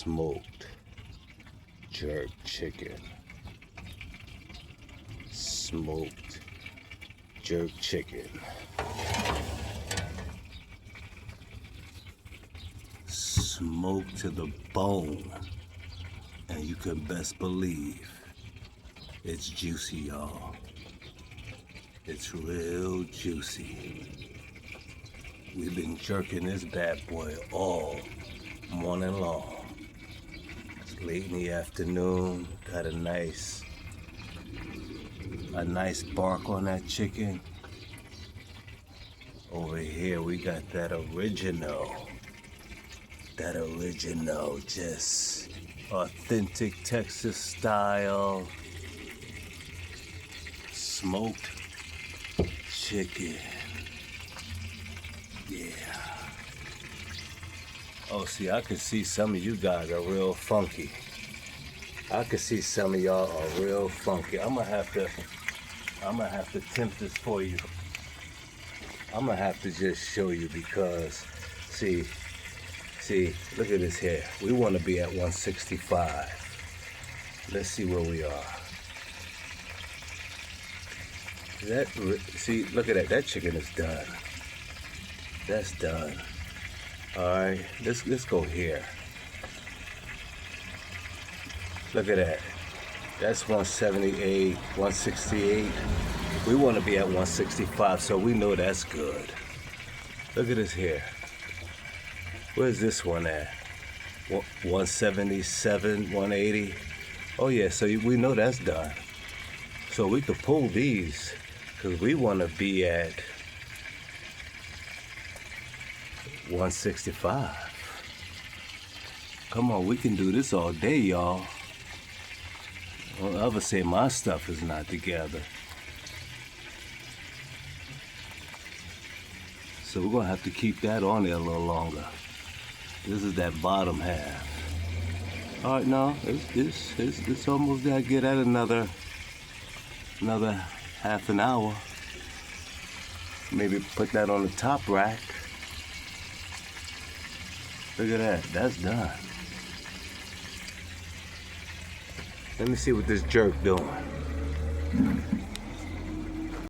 smoked jerk chicken. Smoked jerk chicken. Smoked to the bone. And you can best believe it's juicy, y'all. It's real juicy. We've been jerking this bad boy all morning long. It's late in the afternoon. Got a nice bark on that chicken. Over here we got that original, just authentic Texas style smoked chicken. Yeah. Oh, see, I can see some of you guys are real funky. I can see some of y'all are real funky. I'm gonna have to tempt this for you. I'm gonna have to just show you because, see, look at this here. We want to be at 165. Let's see where we are. See, look at that. That chicken is done. That's done. All right, let's go here. Look at that. That's 178, 168. We want to be at 165, so we know that's good. Look at this here. Where's this one at? 177, 180. Oh yeah, so we know that's done. So we could pull these because we want to be at 165. Come on, we can do this all day, y'all. Don't ever say my stuff is not together. So we're gonna have to keep that on there a little longer. This is that bottom half. All right, now it's almost there. Get at another half an hour. Maybe put that on the top rack. Look at that. That's done. Let me see what this jerk doing.